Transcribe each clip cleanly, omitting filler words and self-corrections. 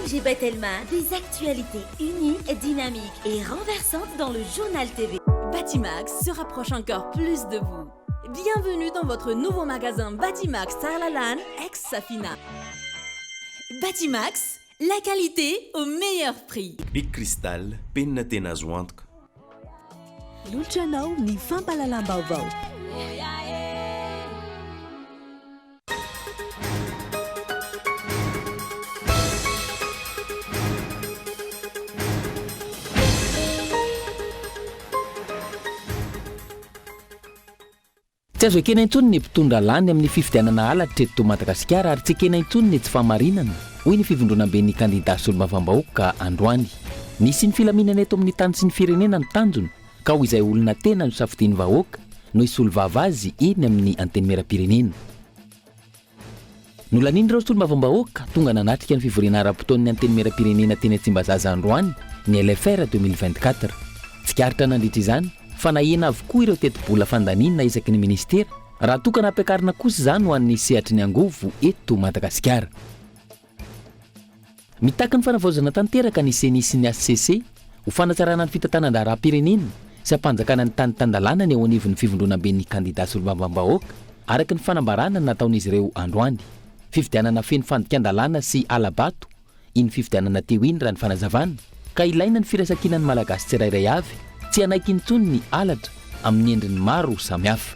MG Telma, des actualités uniques, dynamiques et renversantes dans le journal TV. Batimax se rapproche encore plus de vous. Bienvenue dans votre nouveau magasin Batimax Tarlalan, ex-Safina. Batimax, la qualité au meilleur prix. Big Crystal, penina tena azo antoka. Lolotranao ny fampalalam-baovao. Tsy azo ekena intsony ny mpitondra lany amin'ny fifidianana halatra eto Madagasikara ary tsy ekena intsony ny tsy fahamarinana hoy ny fivondronam-be ny kandida solombavambahoaka androany. Nisy ny filaminana eto amin'ny tany sy ny firenena ny tanjony ka ho izay olona tena no safidiany vahoaka no hisolo vava azy eny amin'ny anteny meram-pirenena. Nolaniny ireo solombavambahoaka tonga nanatrika ny fivoriana ara-potoan'ny anteny meram-pirenena teny Tsimbazaza androany ny LFR 2024. Tsikaritra nandritra izany fa nahena avokoa ireo teti-bola fandaninana isaky ny ministera raha tokana ampiakarina kosa izany ho an'ny sehatry ny angovo eto Madagasikara. Mitaky ny fanavaozana tanteraka ny CENI sy ny HCC ho fanatsarana ny fitantanan-daharam-pirenena sy hampanjakana ny tany-tandalana ny eo anivon'ny fivondronam-be ny kandida solombavambahoaka araka ny fanambarana nataon'izy ireo androany. Fifidianana feno fandikan-dalàna sy alabato iny fifidianana teo iny raha ny fanazavana ka ilaina ny firasakinan'ny malagasy tsirairay avy tsy anaiky intsony ny alatra amin'ny endriny maro samihafa.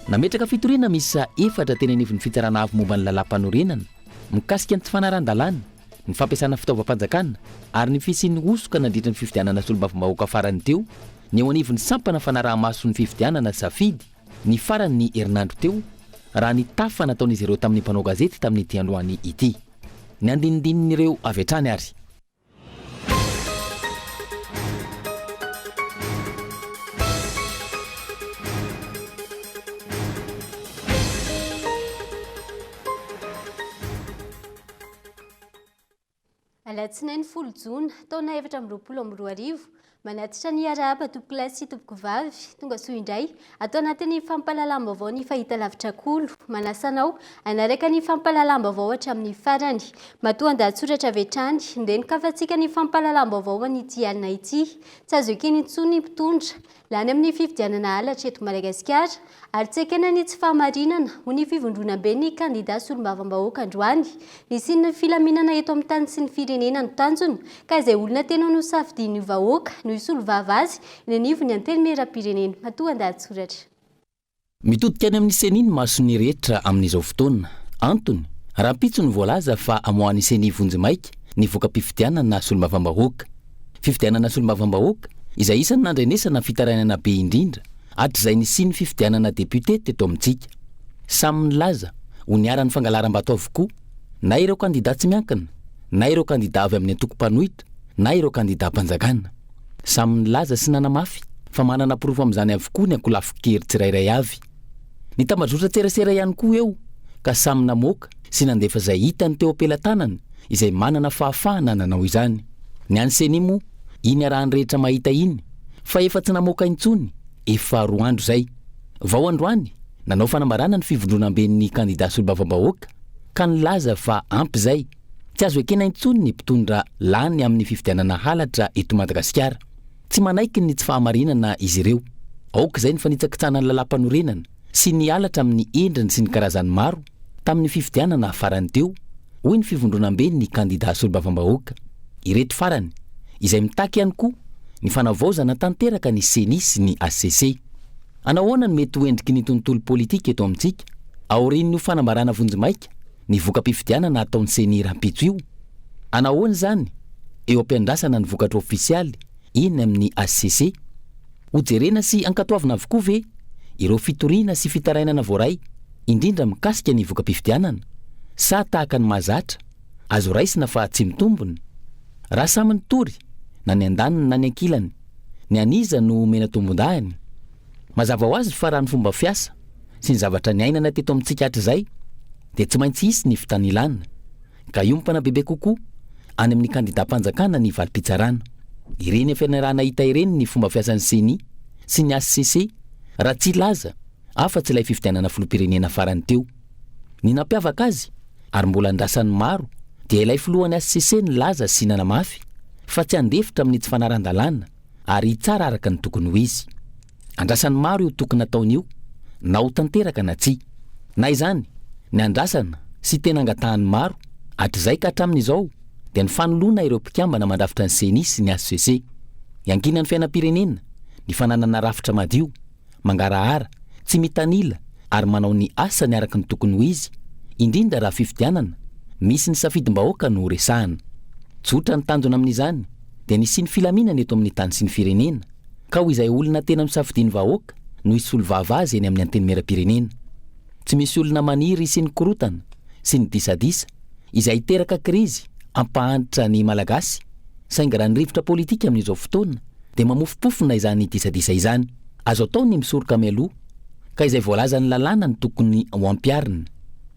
Nametraka fitoriana misa efatra teny anivon'ny fitsarana avy momba ny lalam-panorenana mikasika ny tsy fanaran-dalàna, ny fampiasana fitaovam-panjakana ary ny fisian'ny osoka nandritra ny fifidianana solombavambahoaka farany teo ny eo anivon'ny sampana fanaraha-maso ny fifidianana safidy ny farany ny herinandro teo raha ny tafa nataon'izy ireo tamin'ny mpanao gazety tamin'ity androany ity. Ny andinindininy avy hatrany ary. Alatsinainy 10 Jona taona 2022 manatitra ny arahaba tompoko lahy sy tompoko vavy tonga soa indray atao anatin'ny fampalalam-baovao ny fahita lavitra kolo manasanao anaraka ny fampalalam-baovao hatramin'ny farany matoa andahatsoratra avy hatrany ndeny kafatsika ny fampalalam-baovao an'ity alina ity tsy azo ekena intsony ny mpitondra lany amin'ny fifidianana halatra eto Madagasikara ary tsy ekena ny tsy fahamarinana ho ny fivondronam-be ny kandida solombavambahoaka androany ny sinina filaminana eto amin'ny tany sy ny firenena no tanjony ka izay olona tena no safidian'ny vahoaka no hisolo vava azy ny anivony anteny meram-pirenena matoa andahatsoratra. Mitodika any amin'ny CENI ny masony rehetra amin'izao fotoana. Antony raha mpitso ny voalaza fa amohan'ny CENI vonjimaika ny voka-pifidianana solombavambahoaka. Fifidianana solombavambahoaka izay isan'ny nandrenesana fitarainana be indrindra hatr'izay nisy fifidianana deputé teto amintsika. Samy nilaza ho niara-ny fangalaram-bato avokoa na ireo kandida tsy miankina na ireo kandida avy amin'ny antoko-panohitra na ireo kandida mpanjakana. Samy nilaza sy nanamafy fa manana porofo amin'izany avokoa ny ankolafo-kery tsirairay avy. Ny tambadrotra tserasera ihany koa eo ka samy namoaka sy nandefa izay hitany teo ampelantanany izay manana fahafahana nanao izany. Ny any CENI moa iny arahany rehetra mahita iny fa efa tsy namoaka intsony efa 2 andro zay. Vao androany nanao fanambarana ny fivondronam-be ny kandida solombavambahoaka ka nilaza fa ampy zay tsy azo ekena intsony ny mpitondra lany amin'ny fifidianana halatra eto Madagasikara. Tsy manaiky ny tsy fahamarinana izy ireo. Aoka izay ny fanitsakitsana ny lalam-panorenana sy ny halatra amin'ny endriny sy ny karazany maro tamin'ny fifidianana farany teo hoy ny fivondronam-be ny kandida solombavambahoaka. Ireto farany izay mitaky ihany koa ny fanavaozana tanteraka ny CENI sy ny HCC. Anahoana ny mety ho endriky ny tontolo politika eto amintsika aorian'ny fanambarana vonjimaika ny voka-pifidianana ataon'ny CENI rampitso io. Anahoana izany eo ampiandrasana ny vokatra ofisialy iny amin'ny HCC. Hojerena sy ankatoavina avokoa ve ireo fitoriana sy fitarainana voaray indrindra mikasika ny voka-pifidianana sa tahaka ny mahazatra azo raisina fa tsy mitombony. Raha samy nitory na ny andaniny na ny ankilany ny aniza no mena tombon-dahany. Mazava ho azy fa raha ny fomba fiasa sy ny zavatra ny ainana teto amintsika hatr'izay dia tsy maintsy hisy ny fitanilana ka iompana bebe kokoa any amin'ny kandida mpanjakana ny valim-pitsarana. Ireny fianarana hita ireny ny fomba fiasan'ny CENI sy ny HCC raha tsy laza afa-tsy ilay fifidianana filoham-pirenena farany teo. Ny nampiavaka azy ary mbola andrasany maro dia ilay filohan'ny SCC nilaza sy nanamafy fa tsy andefitra amin'ny tsy fanaran-dalàna ary tsara araka ny tokony ho izy. Andrasany maro io tokony ataony io na ho tanteraka na tsy. Na izany ny andrasana sy tena angatahany maro hatr'izay ka hatramin'izao dia ny fanoloana ireo mpikambana mandrafitra ny CENI sy ny SCC. Iankinan'ny fiainam-pirenena ny fananana rafitra madio, mangarahara, tsy mitanila ary manao ny asany araka ny tokony ho izy, indrindra raha fifidianana misy ny safidim-bahoaka no resahana. Tsotra ny tanjona amin'izany dia nisy ny filaminana eto amin'ny tany sy ny firenena, ka ho izay olona tena misafidiany vahoaka no isolo vavazy eny amin'ny anteny meram-pirenena. Tsy misy olona maniry sy ny korotana sy ny disadisa izay teraka krizy ampahanitra ny malagasy, sainga raha ny rivotra politika amin'izao fotoana dia mamofopofona izany disadisa izany. Azo atao ny misoroka mialoha ka izay voalazany lalàna ny tokony ho ampiarina.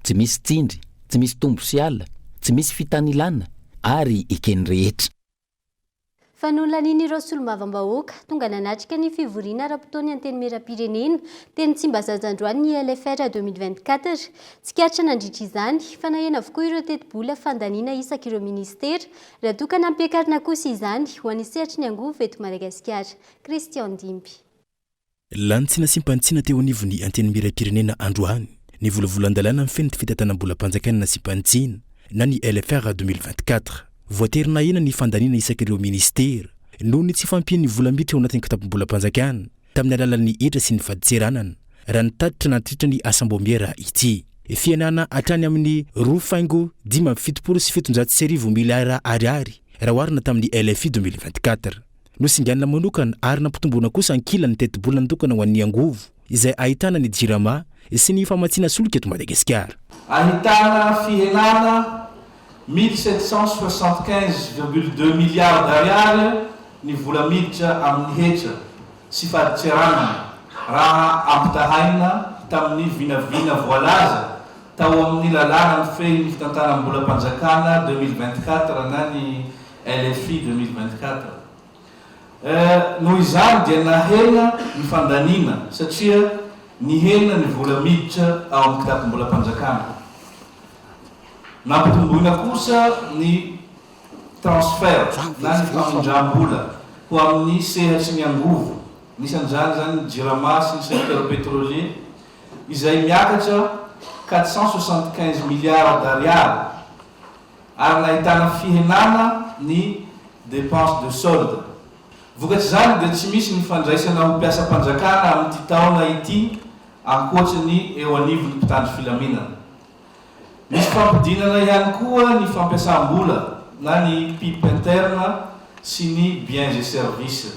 Tsy misy tsindry, tsy misy tombo sy alina, tsy misy fitanilana ary ekeny rehetra. Fanolaniana ireo solombavambahoaka tonga nanatrika ny fivoriana ara-potoany anteny meram-pirenena teny Tsimbazaza-Androany ny LFR 2024. Tsikatra nandritra izany fa nahena avokoa ireo teti-bola fandaniana isaka ireo ministera raha tokana ampiakarina kosa izany ho an'ny sehatry ny angovo eto Madagasikara. Christian Dimby. Lantsina sy mpantsina teo anivon'ny anteny meram-pirenena Androany ny volavolan-dalàna amin'ny feno fitantanam-bola-panjakana sy mpantsina na ny LFR 2024. Voaterina ena ny fandaniana isak'ireo ministera noho ny tsy fampian'ny vola miditra ao anatin'ny kitapo-bola-panjakana tamin'ny alalan'ny hidra sy ny faditseranana raha nitatitra natritra ny asambômiera ity. Fianana hatrany amin'ny 2,577 miliara ariary raha oharina tamin'ny LFI 2024. Nosinganina manokana ary nampitomboana kosa ankila ny teti-bola natokana ho an'ny angovo izay ahitana ny jirama sy ny famatsiana solika eto Madagasikara. Ahitana fihenana 1775,2 milliards d'ariary ny vola miditra amin'ny hetra sy faditseranana raha ampitahaina tamin'ny vinavina voalaza tao amin'ny lalàna ny fehiny fitantanam-bola-panjakana 2024 na ny LFI 2024. Noho izany dia nahena ny fandaniana satria nihena ny vola miditra ao amin'ny kitapo-bola-panjakana. Nampitomboina kosa ny transfer na ny famindram-bola ho amin'ny sehatry ny angovo, nisan'izany zany ny jirama sy ny secteur pétrolier izay miakatra 475 milliards d'ariary ary nahitana fihenana ny dépense de solde. Vokatry zany dia tsy misy ny fandraisana ho mpiasa-panjakana amin'ity taona ity ankoatra ny eo anivon'ny mpitandro filaminana. Misy fampidinana ihany koa ny fampiasam-bola na ny pipe interne sy ny biens et services.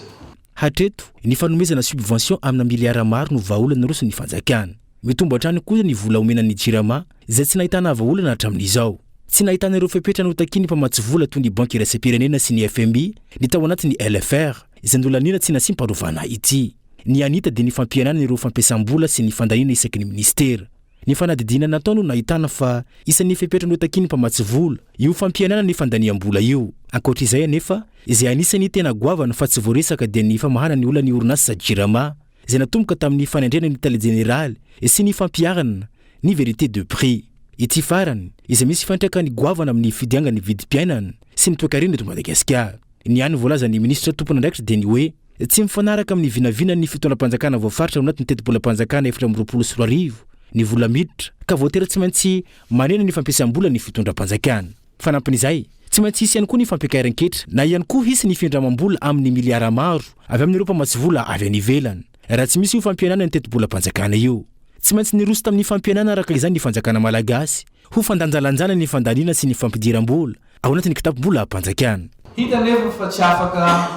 Hatreto ny fanomezana subvention amina miliara maro no vahaolana roso ny fanjakana. Mitombo hatrany kosa ny vola omenan'ny jirama izay tsy nahitana vahaolana hatramin'izao. Tsy nahitana ireo fepetrana ho takia ny mpamatsy vola toy ny banky iraisam-pirenena sy ny FMI ny tao anatin'ny LFR izay nolaniana tsy nasimpa-rovana ity. Ny anita dia ny fampianana ireo fampiasam-bola sy ny fandaniana isaky ny ministera. Ny fanadidina natao no nahitana fa isan'ny fepetrana ho takia ny mpamatsy vola io fampianana ny fandaniam-bola io. Ankoatr'izay anefa izay anisany tena goavana fa tsy voaresaka dia ny famahana ny olana ny orinasa jirama izay natomboka tamin'ny fanendrena ny Italie Générale sy ny fampiarana ny vérité de prix. Ity farany izay misy fantraikany goavana amin'ny fidiangany vidim-piainana sy ny toekarena eto Madagasikara. Ny any voalazan'ny ministra tompon'andraikitra dia ny hoe tsy mifanaraka amin'ny vinavina ny fitondram-panjakana voafaritra ao anatin'ny teti-bola-panjakana 2024 ny vola miditra ka voatera tsy maintsy manena ny fampiasam-bola ny fitondram-panjakana. Fanampin'izay tsy maintsy hisy ihany koa ny fampiakaran-ketra na ihany koa hisy ny findramam-bola amin'ny miliara maro avy amin'ireo mpamatsy vola avy any ivelany raha tsy misy io fampianana ny teti-bola-panjakana io. Tsy maintsy niroso tamin'ny fampianana araka izany ny fanjakana malagasy ho fandanjalanjana ny fandaniana sy ny fampidiram-bola ao anatin'ny kitapo-bola-panjakana. Hita nefa fa tsy afaka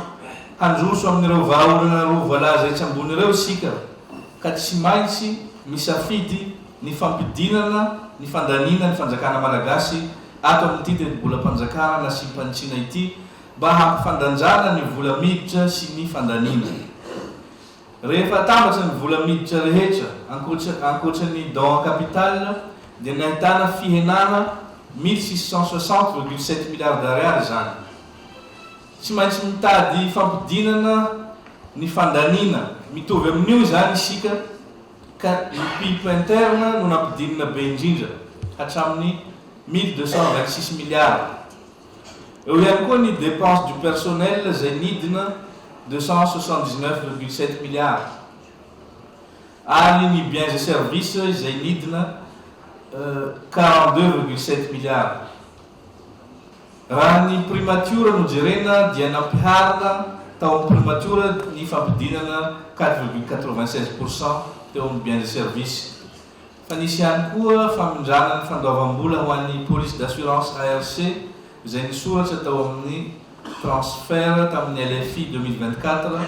handroso amin'ireo vahaolana roa voalaza etsy ambony ireo isika ka tsy maintsy misafidy ny fampidinana ny fandaniana ny fanjakana malagasy ato amin'ity teti-bola-panjakana na sy mpantsina ity mba hampifandanjana ny vola miditra sy ny fandaniana. Rehefa tambatra ny vola miditra rehetra ankoatra ny don capital dia nahitana fihenana 1660,7 milliards d'ariary zany. Tsy maintsy mitady fampidinana ny fandaniana mitovy amin'io zany isika ka ny pipe interne no nampidinana be indrindra hatramin'ny 1226 milliards. eo ihany koa ny dépense du personnel izay nidina 279,7 milliards ary ny biens et services izay nidina 42,7 milliards. Raha ny primature no jerena dia nampiharina tao amin'ny primature ny fampidinana 4,96% teo amin'ny biens et services. Fa nisy ihany koa famindrana ny fandoavam-bola ho an'ny police d'assurance ARC izay nisoratra tao amin'ny transfert tamin'ny LFI 2024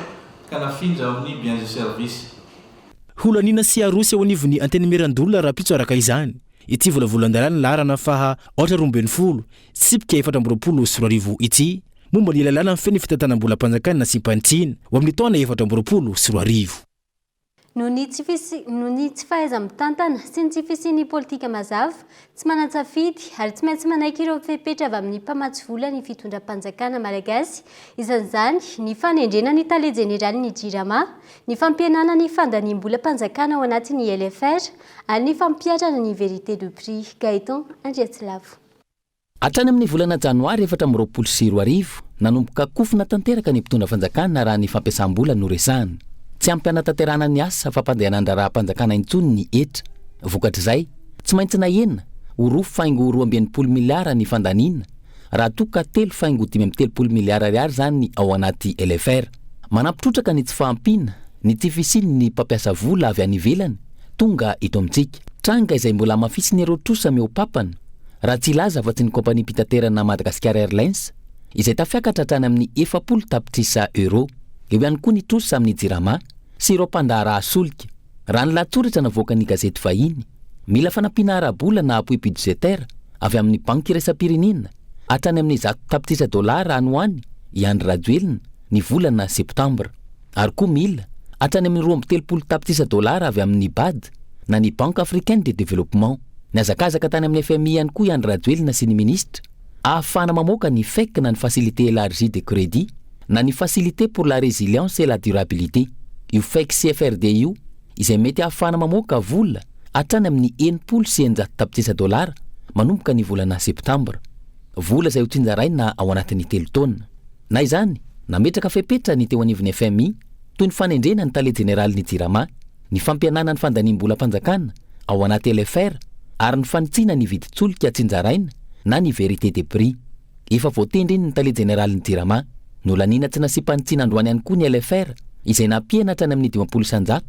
ka nafindra amin'ny biens et services. Holanina sy arosy eo anivon'ny antenemeran-dolona raha pitso araka izany. Ity volavolan-dalàna larana faha 820 sipika 420 ity momba ny lalàna amin'ny feny fitantanam-bolam-panjakana na simpanitsina ho amin'ny taona 420. Noho ny tsy fahaiza mitantana sy ny tsy fisian'ny politika mazava, tsy manan-tsafidy ary tsy maintsy manaiky ireo fepetra avy amin'ny mpamatsy vola ny fitondram-panjakana malagasy. Isan'izany ny fanendrena ny tale jeneraly ny JIRAMA, ny fampihenana ny fandaniam-bola-panjakana ao anatin'ny LFR ary ny fampiatrana ny vérité de prix. Gaëtan Andriatsilavo. Hatrany amin'ny volana janoary 2024 nanomboka kofina tanteraka ny mpitondra fanjakana raha ny fampiasam-bola no resahana. Tsy ampianatanterana ny asa fa mpandehanandra raha-panjakana intsony ny etra. Vokatr'izay, tsy maintsy nahenina ho 2,2 miliara ny fandaniana raha toka 3,570 miliara ariary zany ao anaty LFR. Manampitrotraka ny tsy fahampiana, ny tsy fisiny ny mpampiasa vola avy any ivelany tonga ito amintsika. Tranga izay mbola mafisiny ireo trosa meopapana raha tsy ilaza fa tsy ny kompani pitaterana Madagascar Airlines izay tafiakatra hatrany amin'ny 70 tapitrisa euro. Eo ihany koa ny trosa amin'ny JIRAMA sy ireo mpandaharaha solika. Raha ny lahatsoratra navoaka ny gazety vahiny, mila fanampiana ara-bola na appui budgétaire avy amin'ny banky iraisam-pirenena hatrany amin'ny 100 tapitrisa dolara any ho any Iandry Rajoelina ny volana septambra. Ary koa mila hatrany amin'ny 230 tapitrisa dolara avy amin'ny BAD na ny Banque Africaine de Développement. Ny azakazaka tany amin'ny FMI ihany koa Iandry Rajoelina sy ny ministra ahafahana mamoaka ny FEC na ny facilité élargie de crédit na ny facilité pour la résilience et la durabilité. Io FEC CFRD io izay mety ahafahana mamoaka vola hatrany amin'ny 900 tapitrisa dolara manomboka ny volana septambra. Vola izay ho tsinjaraina ao anatin'ny 3 taona. Na izany, nametraka fepetra ny teo anivon'ny FMI toy ny fanendrena ny tale jeneraly ny JIRAMA, ny fampianana ny fandaniam-bola-panjakana ao anaty LFR ary ny fanitsiana ny viditsolika tsinjaraina na ny vérité des prix. Efa voatendreny ny tale jeneraly ny JIRAMA nolanina tsy nasipanitsina androany ihany koa ny LFR izay nampiana hatrany amin'ny 20%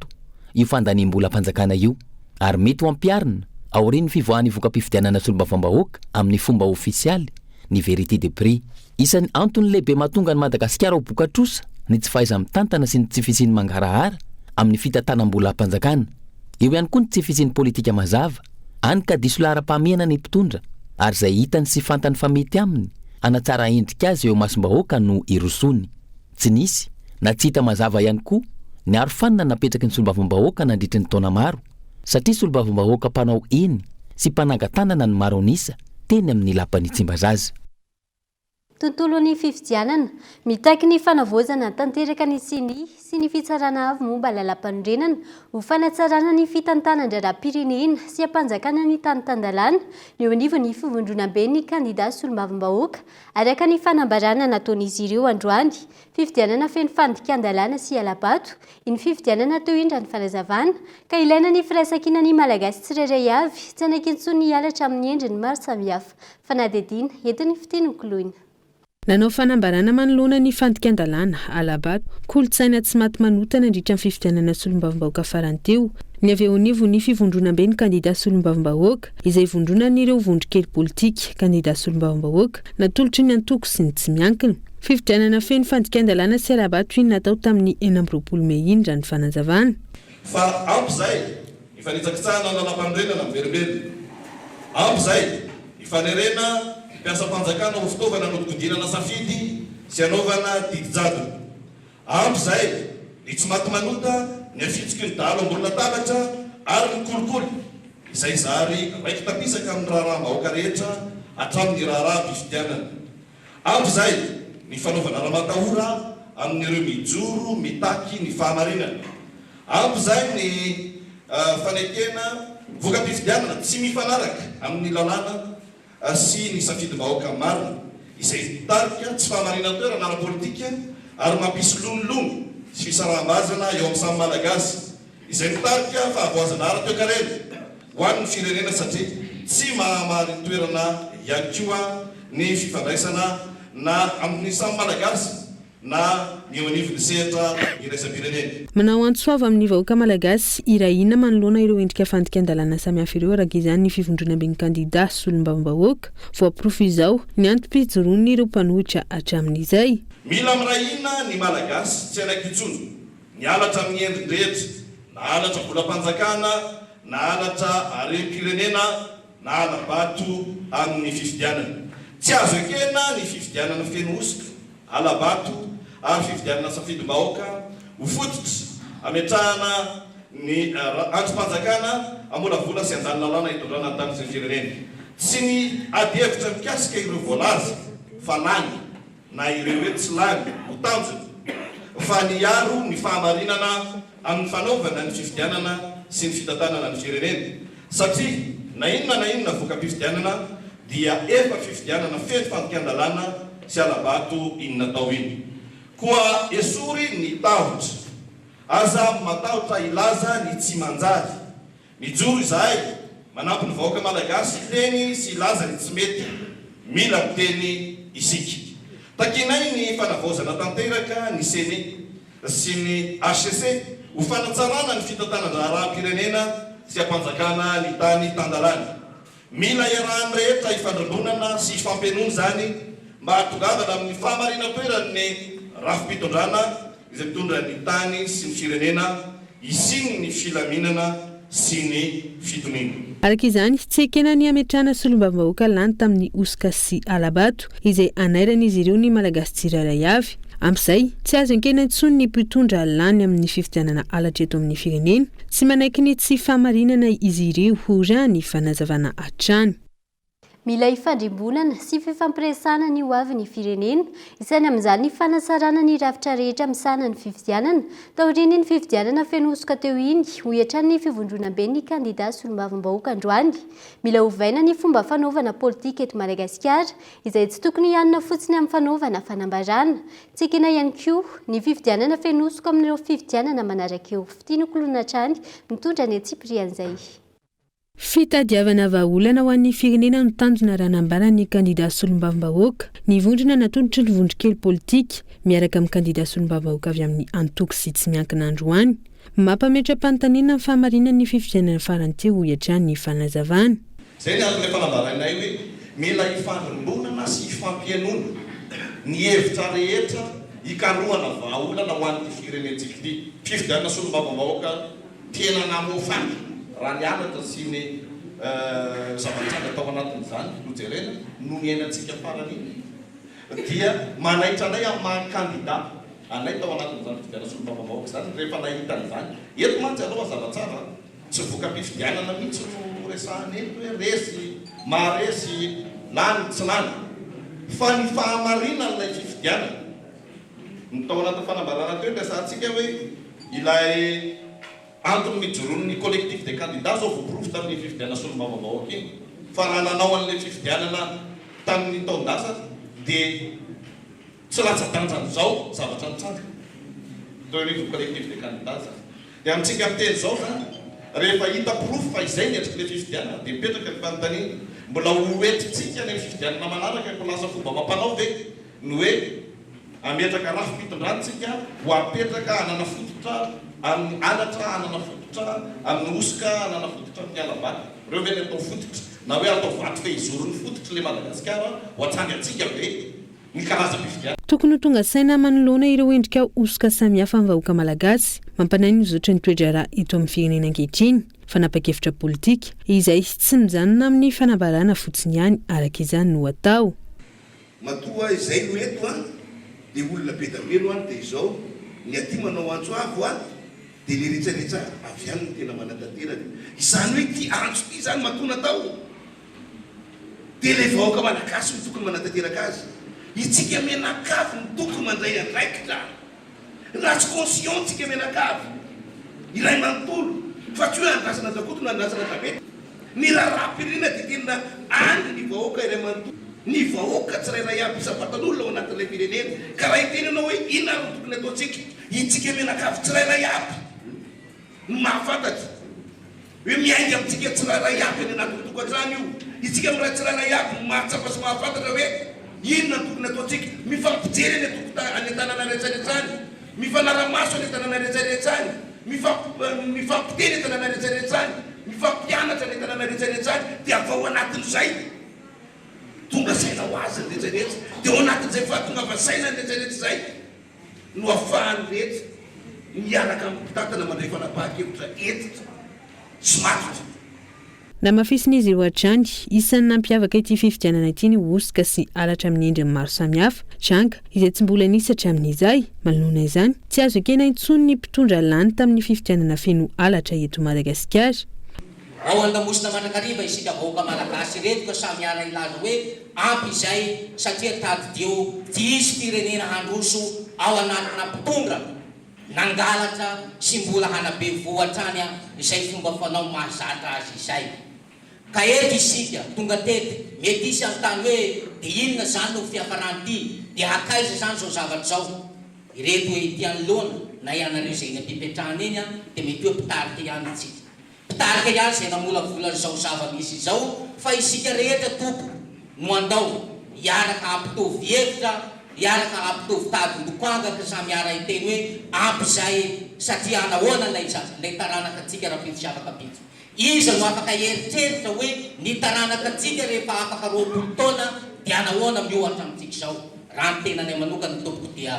io fandaniam-bola-panjakana io ary mety ho ampiarina aorian'ny fivoahan'ny voka-pifidianana solombavambahoaka amin'ny fomba ofisialy ny vérité des prix. Isan'ny antony lehibe mahatonga ny Madagasikara ho bokatrosa ny tsy fahaiza mitantana sy ny tsy fisiany mangarahara amin'ny fitantanam-bola-panjakana. Eo ihany koa ny tsy fisiany politika mazava, any ka diso lahara-pahamehana ny mpitondra ary izay hitany sy fantany fa mety aminy anatsara endrika azy eo masom-bahoaka no irosony. Tsy nisy na tsy hita mazava ihany koa ny arofanina napetraky ny solombavambahoaka nandritry ny taona maro satria solombavambahoaka mpanao eny sy mpanangatanana ny maro anisa teny amin'ny lapan'ny Tsimbazaza. Tontolon'ny fifidianana mitaky ny fanavoazana tanteraka ny siny sy ny fitsarana avy momba lalam-panorenana ho fanatsarana ny fitantanan-draram-pirenena sy ampanjakana ny tany tandalana eo anivon'ny fivondronam-be ny kandida solombavambahoaka araka ny fanambarana nataon'izy ireo androany. Fifidianana feno fandikan-dalàna sy alabato, iny fifidianana teo indra ny fanazavana ka ilaina ny firaisankina ny malagasy tsirairay avy tsy anankintsony ny halatra amin'ny endriny maro samihafa. Fanadidina entin'ny fitenokoloina. Nanao fanambarana manoloana ny fandikan-dalàna alabato kolotsaina tsy maty manotana andritra ny fifidianana solombavambahoaka farany teo. Ny avy eo anivo ny fivondronam-be ny kandida solombavambahoaka izay vondronan'ireo vondrokely politika kandida solombavambahoaka natolotry ny antoko sy ny tsy miankina. Fifidianana feno fandikan-dalàna sy alabato iny natao tamin'ny 9 Mey iny raha ny fanazavana. Fa ampy zay ifanitsakitsahana lalam-panorenana miverimberina. Ampy zay ifanerena mpiasa-panjakana ho fitaovana nodikondinana safidy sy anaovana didijadona. Ampy zay ny tsy maty manota ny afitsiky ny dalo ambony latabatra ary ny kolikoly izay zary raiky tapisaka amin'ny raharaham-bahoaka rehetra hatramin'ny raharaha fifidianana. Ampy zay ny fanaovana raha-matahora amin'ireo mijoro mitaky ny fahamarinana. Ampy zay ny fanekena voka-pifidianana tsy mifanaraka amin'ny lalàna sy ny safidy-bahoaka marina izay tarika tsy fahamarina toerana ara-politika ary mampisy lonolono sy fisaraham-bazana eo amin'ny samy malagasy izay mitarika fa avoazana ara-toekarena ho an'ny firenena satria tsy mahamary toerana ihany koa ny fifandraisana na amin'ny samy malagasy na ny eo anivony sehatra iraisam-pirenena. Manao antsoava amin'ny vahoaka malagasy irahina manoloana ireo endrika fandikan-dalàna samihafa ireo araka izany ny fivondrona ben'ny kandida sy olom-bavam-bahoaka voaporofo izao ny antom-pijoroany ireo mpanohitra hatramin'izay. Mila mirahina ny malagasy tsy anaiky intsony ny alatra amin'ny endrin-drehetra na alatra volam-panjakana na alatra harem-pirenena na alabato amin'ny fifidianana. Tsy azo ekena ny fifidianana feno osika alabato ary fifidianana safidim-bahoaka ho fototra ametrahana ny androm-panjakana amolavola sy andanina lana hitondrana an-tany sy ny firenena. Tsy ny ady hevitra mikasika ireo voalaza fanany na ireo hoe tsy lany ho tanjona fa niaro ny fahamarinana amin'ny fanaovana ny fifidianana sy ny fitantanana ny firenena satria na inona voka-pifidianana dia efa fifidianana feno fandikan-dalàna sy alabato inona tao iny. Koa esory ny tahotra aza matahotra ilaza ny tsy manjary mijoro izahay manampy ny vahoaka malagasy teny sy ilaza ny tsy mety mila miteny isika. Takinay ny fanavaozana tanteraka ny CENI sy ny HCC ho fanatsarana ny fitantanan-draharam-pirenena sy ampanjakana ny tany tan-dalàna. Mila iarahan'ny rehetra ifandrondronana sy ifampienoana zany mba hatongavana amin'ny fahamarina toerany rafim-pitondrana izay mitondra ny tany sy ny firenena isiny ny filaminana sy ny fitoniana. Araka izany tsy ekena ny ametrahana sy olom-bavam-bahoaka lany tamin'ny osika sy alabato izay anairana izy ireo ny malagasy tsirairay avy. Amin'izay tsy azo enkena intsony ny mpitondra lany amin'ny fifidianana alatra eto amin'ny firenena tsy manaiky ny tsy fahamarinana izy ireo ho rany fanazavana hatrany. Mila ifandrimbonana sy fifampiresana ny hoavy ny firenena isany amin'izany ny fanasarana ny rafitra rehetra misana ny fifidianana taoriny ny fifidianana feno osika teo iny ho hiatrany ny fivondrona be ny kandida sy olom-bavam-bahoaka androany. Mila hovaina ny fomba fanaovana politika eto Madagasikara izay tsy tokony ianona fotsiny amin'ny fanaovana fanambarana. Tsy ekena ihany koa ny fifidianana feno osika amin'ireo fifidianana manaraka eo. Fitianoko Lonatrany mitondra ny Tsiprian'izay. Fitadiavana vahaolana ho an'ny firenena no tanjona raha nambara ny kandida sy olom-bavam-bahoaka ny vondrona natolotry ny vondron-kely politika miaraka amin'ny kandida sy olom-bavam-bahoaka avy amin'ny antoko sy tsy miankina androany. Mampametra-panontaniana ny fahamarinana ny fifidianana farany teo ho hiatrany ny fanazavana. Zay ny azon'ilay fanambaranay hoe mila ifandrimbonana sy ifampienoana ny hevitra rehetra ikaloana vahaolana ho an'ny firenentsika ity. Fifidianana sy olom-bavam-bahoaka tena namofana raha ny alatra sy ny zava-tranga tao anatin'izany nojerena no miainantsika farany dia manaitra anay amin'ny maha-kandida anay tao anatin'izany fifidianana sy olom-bavam-bahoaka zany rehefa nahita an'izany eto mantsy aloha zava-tsara tsy voka-pifidianana mihitsy no resahany eto hoe resy maharesy lany tsy lany fa ny fahamarinana ilay fifidianana ny tao anatin'ny fanambarana teo resantsika hoe ilay antony mijorono ny collectif des candidats zao voaporofo tamin'ny fifidianana sy olom-bavam-bahoaka iny fa raha nanao an'ilay fifidianana tamin'ny taon-dasa dia tsy latsa-danja zao zavatra nitsanga teo anivony collectif des candidats zany. Dia amintsika miteny zao zany rehefa hita porofo fa izay ny endrik'ilay fifidianana dia mipetraka ny fanontaniana mbola hoentitsika ny fifidianana manaraka ko lasa fomba mampanao ve ny hoe ametraka rafim-pitondransika ho apetraka hanana fototra amin'ny alatra hanana fototra amin'ny osika hanana fototra amin'ny alabato reo ve ny atao fototra na hoe atao vato fe izorony fototra le Madagasikara ho atsangatsika ve ny karaza-pifidianana. Tokony ho tonga saina manoloana ireo endrika osika samihafa amin'ny vahoaka malagasy mampanahy ny zotra ny toedrara eto amin'ny firenena ankehitriny fanapa-kevitra politika izay tsy mijanona amin'ny fanambarana fotsiny ihany araka izany no atao. Matoa izay no eto dia olona be dambelo dia izao ny aty manao antsoavo dia le rehetrarehetra avy any no tena manatanteraka. Izany hoe ty antso ty zany matona tao dia le vahoaka malagasy no tokony manatanteraka azy. Itsika menakavy no tokony mandray andraikitra raha tsy conscient tsika menakavy ilay manontolo fa tsy hoe andrasana dakoto na andrasana tapety ny raha raha-pirenena dia tena any ny vahoaka iray manontolo ny vahoaka tsirairay aby isampatan'olona ao anatin'ilay firenena ka raha iteny anao hoe inona ro tokony ataontsika itsika menakavy tsirairay aby no mahafantatra hoe miainga amintsika tsirairay aby ny anatin'ny tokantrano io itsika ami'ray tsirairay aby no mahatsapa sy mahafantatra hoe inona no tokony ataontsika mifampijery any tanàna rehetrarehetrany mifanaramaso any tanàna rehetrarehetrany mifampiteny tanàna rehetrarehetrany mifampianatra ny tanàna rehetrarehetrany dia avao anatin'izay tonga saina ho azy ny rehetrarehetra dia ao anatin'izay fahatonga saina ny rehetrarehetra zay no ahafahany rehetra miaraka amin'ny mpitantana mandray fanapahan-kevitra etitra sy matotra. Namafisin'izy ireo hatrany isan'ny nampiavaka ity fifidianana ity ny osika sy alatra amin'ny endriny maro samihafa tranga izay tsy mbola nisy hatramin'izay manoloana izany tsy azo ekena intsony ny mpitondra lany tamin'ny fifidianana feno alatra eto Madagasikara. Ao andamosina mandrakariva isika vahoaka malagasy reto ka samy ara ilaza hoe ampy izay satria tadidio tsy isy firenena handroso ao anatina mpitondra nangalatra sy mbola hanabe voatrany izay fomba fanao mahazatra azy izay. Ka eto isika tonga tety mety isy amin'ny tany hoe dia inona zany no fiafarany ity dia hakaiza zany zao zavatra zao ireto hoe ity anoloana na ianareo izay nampipetrahana eny dia mety hoe mpitarika ihany itsika. Mpitarika ihany izay namolavola zao zava-misy zao fa isika rehetra tompo no andao iaraka ampitovy hevitra iaraka ampitovy tadin-dokanga ka samy ara iteny hoe ampy izay satria anahoana lay taranaka atsika raha fitiavaka pitsy. Iza no afaka eritreritra hoe ny taranaka atsika rehefa afaka 20 taona dia anahoana miohatra amintsika zao. Raha ny tenany manokana tompoko dia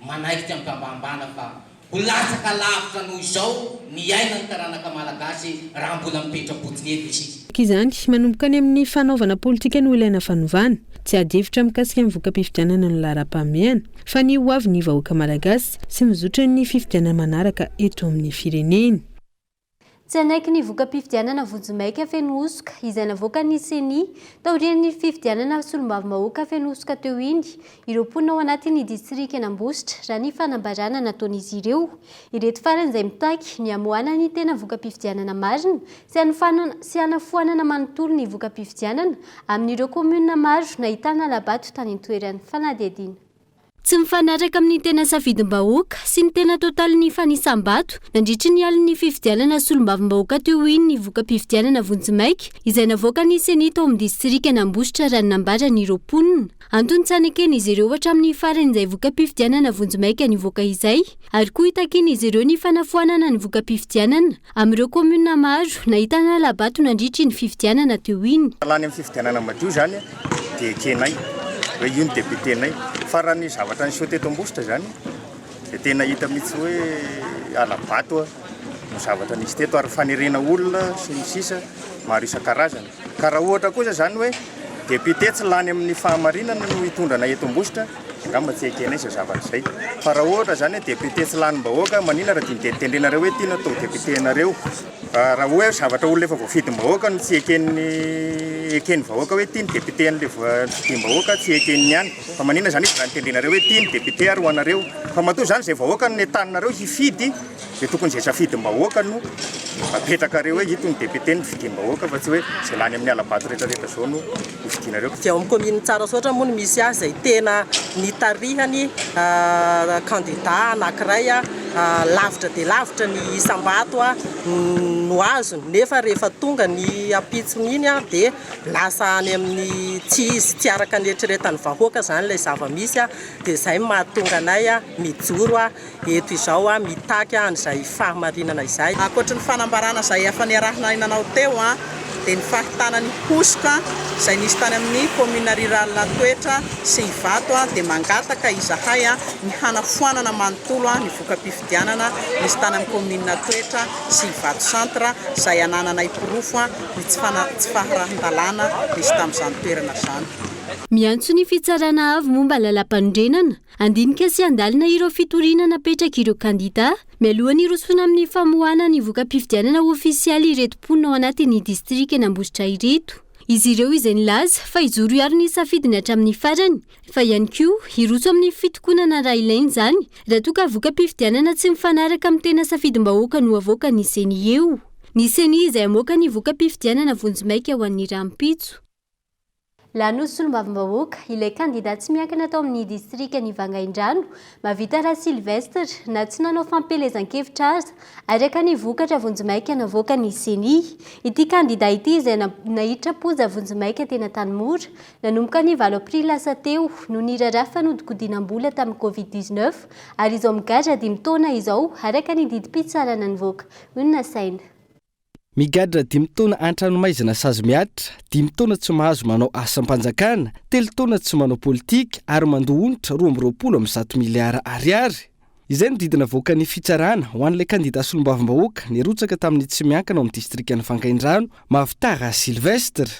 manaikitra mipambambana fa ho latsaka lavitra noho izao ny aina ny taranaka malagasy raha mbola mipetra-potiny eto isika. Izany manomboka any amin'ny fanaovana politika no ilaina fanovana tsy adevitra mikasika ny voka-pifidianana no laharam-pahamehana fa ny ho avy ny vahoaka malagasy sy mizotra ny fifidianana manaraka eto amin'ny fireneny. Tsy anaiky ny voka-pifidianana vonjimaika feno osoka izay navoaka ny seni taorian'ny fifidianana solombavambahoaka feno osoka teo iny ireo mponina ao anatin'ny distrika Anambositra raha ny fanambarana nataon'izy ireo. Ireto faran'izay mitaky ny amoana ny tena voka-pifidianana marina sy hanafoanana manontolo ny voka-pifidianana amin'ireo komuna maro nahitana labato tany an-toeran'ny fanadihadiana. Tsy mifanaraka amin'ny tena safidim-bahoaka sy ny tena totalin'ny fanisam-bato nandritry ny alin'ny fifidianana solombavambahoaka teo iny ny voka-pifidianana vonjimaika izay navoaka ny seni tao amin'ny distrika Anambositra raha nambaran'ireo mponina. Antony tsaneken'izy ireo hatramin'ny faran'izay voka-pifidianana vonjimaika nivoaka izay ary koa itakin'izy ireo ny fanafoanana ny voka-pifidianana amin'ireo komuna maro nahitana labato nandritry ny fifidianana teo iny. Lany amin'ny fifidianana madio zany dia kenay hoe io ny debitenay fa raha ny zavatra ny soteto Ambositra zany dia tena hita mihitsy hoe alabato no zavatra nisy teto ary fanerena olona sy ny sisa maro isan-karazana. Ka raha ohatra kosa zany hoe depite tsy lany amin'ny fahamarinana no hitondrana eto Ambositra ngamba tsy ekenay izay zavatra izay. Fa raha ohatra zany hoe depite tsy lanim-bahoaka manina raha tiany tendrenareo hoe tiana atao depitenareo. Raha hoe zavatra olona efa voafidim-bahoaka no tsy ekeny vahoaka hoe tiany depite an'ilay fidim-bahoaka tsy ekeny ihany fa manina zany izy raha nitendrenareo hoe tiany depite ary ho anareo fa matoa zany izay vahoaka no netanareo hifidy dia tokony izay safidim-bahoaka no apetrakareo hoe ito ny depite ny fidim-bahoaka fa tsy hoe izay lany amin'ny alabato rehetrarehetra zao no hofidinareo. Dia amin'ny commune tsara soatra moa no misy azy izay tena nitarihany candidat anankiray lavitra dia lavitra ny isam-bato no azo nefa rehefa tonga ny apitsony iny dia lasa any amin'ny tsy araka ny eritreretany vahoaka zany ilay zava-misy dia izay mahatonga anay mijoro eto izao mitaky an'izay fahamarinana izay. Ankoatra ny fanambarana izay efa niarahana nanao teo dia ny fahitana ny hosoka izay nisy tany amin'ny commune rurale Toetra sy Ivato dia mangataka izahay ny hanafoanana manontolo ny voka-pifidianana nisy tany amin'ny commune Toetra sy Ivato centre izay ananana ipirofo ny tsy faharahan-dalàna nisy tamin'izany toerana zany. Miantso ny fitsarana avy momba lalam-pandrenana andinika sy andalina ireo fitoriana napetraka ireo kandida mialohan'ny rosona amin'ny famohana ny voka-pifidianana ofisialy ireto mponina ao anatin'ny distrika Anambositra ireto. Izy ireo izay nilaza fa hijoro ihany ny safidiny hatramin'ny farany fa ihany koa hiroso amin'ny fitokonana raha ilainy zany raha toa ka voka-pifidianana tsy mifanaraka amin'ny tena safidim-bahoaka no avoaka ny seni eo. Ny seni izay amoaka ny voka-pifidianana vonjimaika ho an'ny rampitso. Lanosy solombavambahoaka ilay candidat tsy miankina tao amin'ny distrika ny Vangaindrano mahavita raha Sylvestre na tsy nanao fampelezan-kevitra aza ary aka ny vokatra vonjimaika navoaka ny CENI. Ity candidat ity izay nahiditra poza vonjimaika tena Tanimora nanomboka ny 9 aprily lasa teo no niraraha fanodikodinam-bola tamin'ny Covid-19 ary izao migadra 5 taona izao ary aka ny didim-pitsarana nivoaka. Inona saina? Migadra 5 taona an-tranomaizina sazy miatra, 5 taona tsy mahazo manao asam-panjakana, 3 taona tsy manao politika ary mandohonitra 220 miliara ariary. Izay no didina voaka ny fitsarana ho an'ilay candidat solombavambahoaka nirotsaka tamin'ny tsy miankana ao amin'ny distrikan'ny Vangaindrano Mavitara Sylvestre.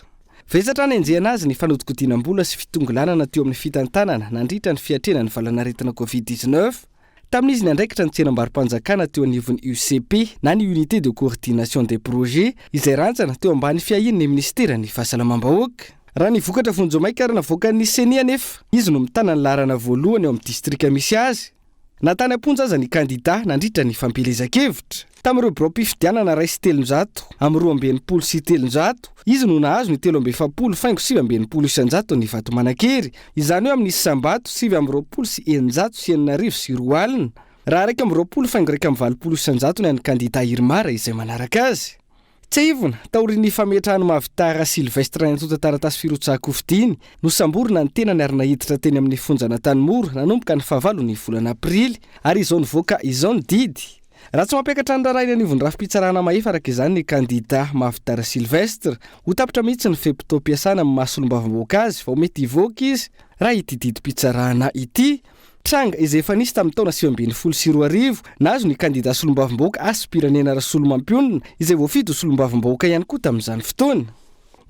Vesatra ny enjehana azy ny fanodikodinam-bola sy fitongolanana teo amin'ny fitantanana nandritra ny fiatrena ny valanaretina Covid-19 tamin'izy ny andraikitra ny tsenam-barim-panjakana teo anivon'ny UCP na ny Unité de Coordination des Projets izay rantsana teo ambany fiahin'ny ministera ny fahasalamam-bahoaka. Raha ny vokatra vonjomaika ary navoaka ny CENI anefa, izy no mitana ny larana voalohany ao amin'ny distrika misy azy. Natany amponja aza ny candidat nandritra ny fampelezan-kevitra. Tamin'ireo bureau-pifidianana raisy 300 amin'ny 220 sy 300, izy no nahazo ny 370 faingo 720 isanjato ny vato manan-kery. Izany hoe amin'ny isambato 720 sy 900 sy 900 sy 2 alina. Raha raika amin'ny 20 faingo raika amin'ny 20 isanjato ny an'ny candidat Irmara izay manaraka azy. Tsy ivona, taorin'ny fametrahany Mavitara Sylvestre nantota taratasy firotsahakofidiny no samborina ny tenany ary nahiditra teny amin'ny fonjana Tanimora nanomboka ny 9 ny volana Aprily ary izao nivoaka izao ny didy. Raha tsy mampiakatra ny rarainy anivon'ny rafi-pitsarana mahefa araka izany ny candidat Mavitara Sylvestre ho tapitra mihitsy ny fepito-piasana amin'ny mahasolombavambahoaka azy fa mety hivoaka izy raha ity didim-pitsarana ity. Tranga izay efa nisy tamin'ny taona 2012 nahazo ny candidat solombavambahoaka Aspiranena Rasolomampionna izay voafito solombavambahoaka ihany koa tamin'izany fotoana.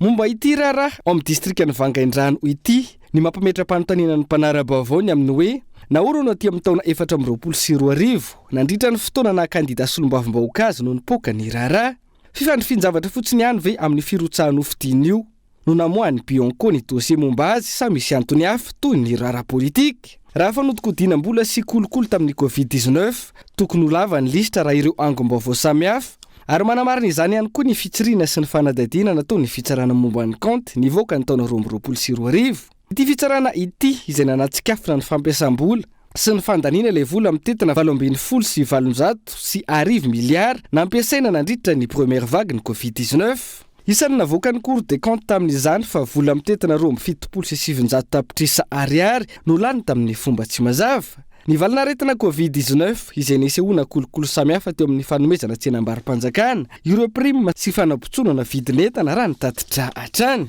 Momba ity raharaha ao amin'ny distrikan'ny Vangaindrano ity ny mampametra-panontaniana ny mpanara-baovao ny amin'ny hoe naorana aty amin'ny taona 2022 nandritra ny fotoana na candidat solombavambahoaka azy no nipoaka ny raharaha. Fifandrifinjavatra fotsiny ihany ve amin'ny firotsahany ofidiny io no namoahany Bionco ny dossier momba azy sa misy antony hafa toy ny raharaha politika. Raha fanodikodinam-bola sy kolokolo tamin'ny Covid-19 tokony ho lava ny listra raha ireo angom-baovao samihafa ary manamarina izany ihany koa ny fitsirina sy ny fanadadiana natao ny fitsarana momba ny compte nivoaka ny taona 2022. Ity fitsarana ity izay nanatsikaafina ny fampiasam-bola sy ny fandaniana ilay vola amin'ny tetina 820 sy 700 sy 10 miliara nampiasaina nandritra ny première vague ny Covid-19. Isan'ny navoaka ny Cour des comptes tamin'izany fa vola mitetina 270 sy 700 tapitrisa ariary no lany tamin'ny fomba tsy mazava. Ny valanaretina Covid-19 izay nesehoana kolokolo samihafa teo amin'ny fanomezana tsenam-barim-panjakana, ireo prime sy fanabontsonana vidin'entana raha nitatitra hatrany.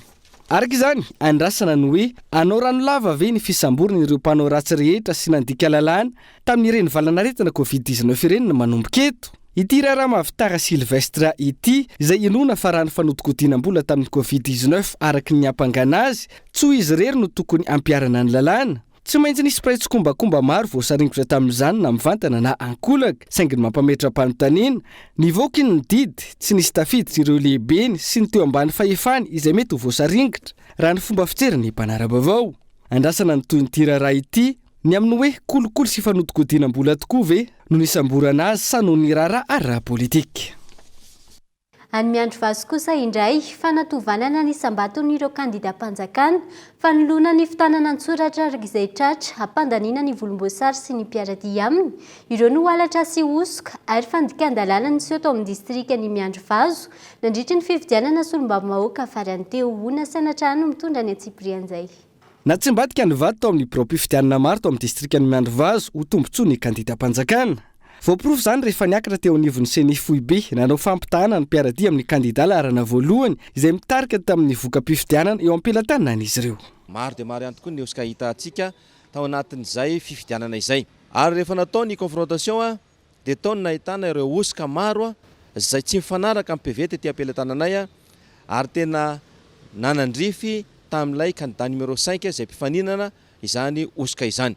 Araka izany, andrasana ny hoe anao rano lava ve ny fisamborana ireo mpanao ratsy rehetra sy nandika lalàna tamin'ireny valanaretina Covid-19 ireny no manomboka eto. Ity raharaha Mavitara Sylvestre ity izay inona fa raha ny fanodikodinam-bola tamin'ny Covid-19 araky ny ampangana azy, tsy izy rery no tokony ampiarana ny lalàna. Tsy maintsy nisy praitsi-kombakomba maro voasaringotra tamin'izany na mivantana na ankolaka, saingy ny mampametra-panontaniana, nivoaka ny didy, tsy nisy tafiditra ireo lehibeny sy ny teo ambany fahefany izay mety ho voasaringotra raha ny fomba fitseriny mpanara-baovao. Andrasana ny toy ny raharaha ity ny amin'ny hoe kolokolo sy fanodikodinam-bola tokoa ve no nisamborana azy sa no ny raharaha ary raha politika. Any miandro vaso kosa indray fanatovanana ny sambaton'ireo candidat-mpanjakana fanoloana ny fitanana an-tsoratra araka izay tratra hampandaniana ny volomboasary sy ny mpiaradia aminy ireo no halatra sy osoka ary fandikan-dalàna ny seho tao amin'ny distrika ny miandro vaso nandritra ny fifidianana solombavambahoaka farany teo ona sanatrano mitondra ny Antsiprianzay. Na tsy mbatika ny vato tao amin'ny bureau-pifidianana maro tao amin'ny distrika ny miandro vaso ho tombontsoa ny candidat-mpanjakana. Voaporofo zany rehefa niakatra teo anivon'ny CENI Foibe nanao fampitahana ny mpiaradia amin'ny candidat laharana voalohany izay mitarika tamin'ny voka-pifidianana eo am-pelantanana izy ireo. Maro dia maro ihany tokoa ny osika hitantsika tao anatin'izay fifidianana izay. Ary rehefa natao ny confrontation dia tao ny nahitana ireo osika maro izay tsy mifanaraka amin'ny PV tetỳ am-pelantananay ary tena nanandrify tamin'ilay candidat numéro 5 izay mpifaninana izany osika izany.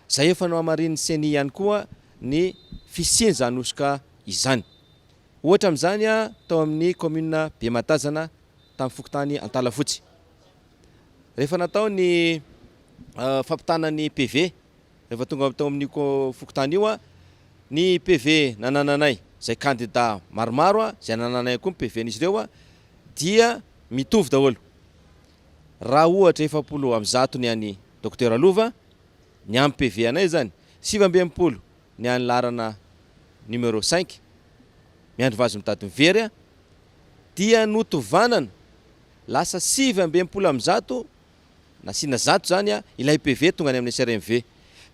Zay efa no amarin'ny CENI ihany koa ny fisiny zany osika izany. Ohatra amin'izany tao amin'ny commune Bematazana tamin'ny fokotany Antalafotsy. Rehefa natao ny fampitana ny PV, rehefa tonga tao amin'ny fokotany io ny PV nanananay zay candidat maromaro zay nananay koa ny PV n'izy ireo dia mitovy daholo. raha ohatra 700 ny any docteur Alova ny am PV anay zany 720 ny any larana numéro 5 miandro vazo mitady mivery dia notovanana lasa 720 nasina zato zany ilay PV tonga any amin'ny SRMV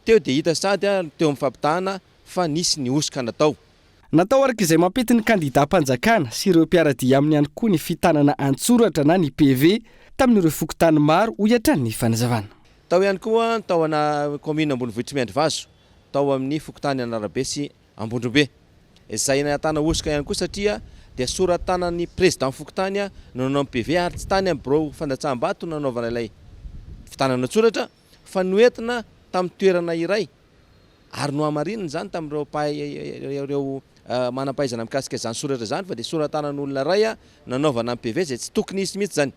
teo de hita sady teo mifampitahana fa nisy ny osika natao araka izay mampety ny kandida mpanjakana sy ireo mpiaradia amin'ny ihany koa ny fitanana antsoratra na ny PV tamin'ireo fokotany maro ho iatrany ny fanazavana. Tao ihany koa tao ana commune Ambonivohitra miandry vazo tao amin'ny fokotany Anarabe sy Ambondrobe. Izay natana osika ihany koa satria dia soratana ny président fokotany nanao PV ary tsy tany amin'ny bureau fandatsaham-bato nanaovana ilay fitanana antsoratra fa noentina tamin'ny toerana iray ary no amarinina zany tamin'ireo manam-pahaizana mikasika izany soratra zany fa dia soratanan'olona iray nanaovana PV izay tsy tokony hisy mihitsy zany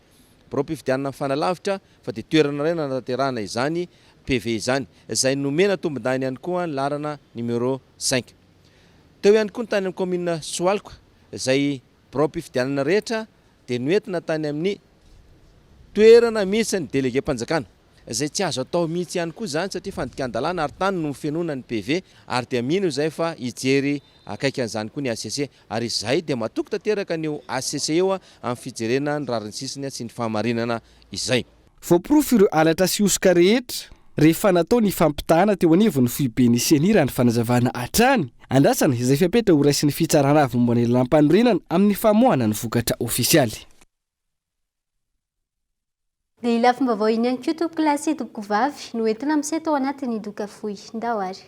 bureau mpifidianana mifanalavitra fa dia toerana iray nanaterahana izany PV izany izay nomena tombon-dany ihany koa larana numéro 5. Teo ihany koa ny tany amin'ny commune Soalko izay bureau mpifidianana rehetra dia noentina tany amin'ny toerana misy ny délégué mpanjakana izay tsy azo atao mihitsy ihany koa zany satria fandikan-dalàna ary tany no fenona ny PV ary dia mino izay fa hijery akaiky an'izany koa ny ACC ary izay dia matoky tanteraka ny ACC eo amin'ny fijerena ny rariny sisiny sy ny fahamarinana izay. Voaporofo ireo alatra sy osika rehetra rehefa natao ny fampitahana teo anivon'ny foiben'ny senira ny fanazavana hatrany andrasana izay fiapetra ho raisin'ny fitsarana avy momba ny lampanorenana amin'ny famoahana ny vokatra ofisialy. Dia ila fomba iny ihany koa tompoko lasy tompoko vavy no entina amin'izay tao anatin'ny doka fohy ndao ary.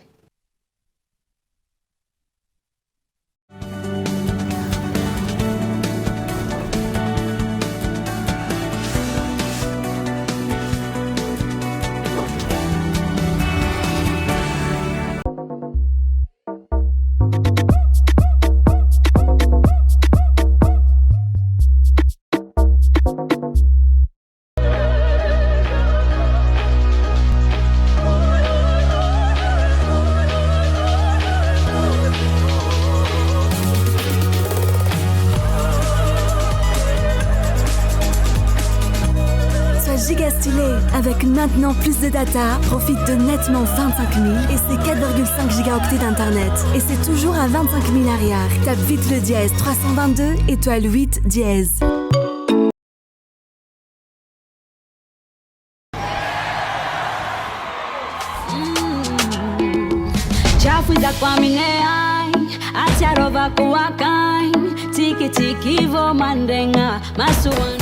Giga stylé. Avec maintenant plus de data, profite de nettement 25 000 et c'est 4,5 gigaoctets d'internet. Et c'est toujours à 25 000 arrière. Tape vite le dièse 322 étoile 8 dièse. Chafuza kwa minea, acharova kuwakai, tiki tiki vo mandenga, masuanu.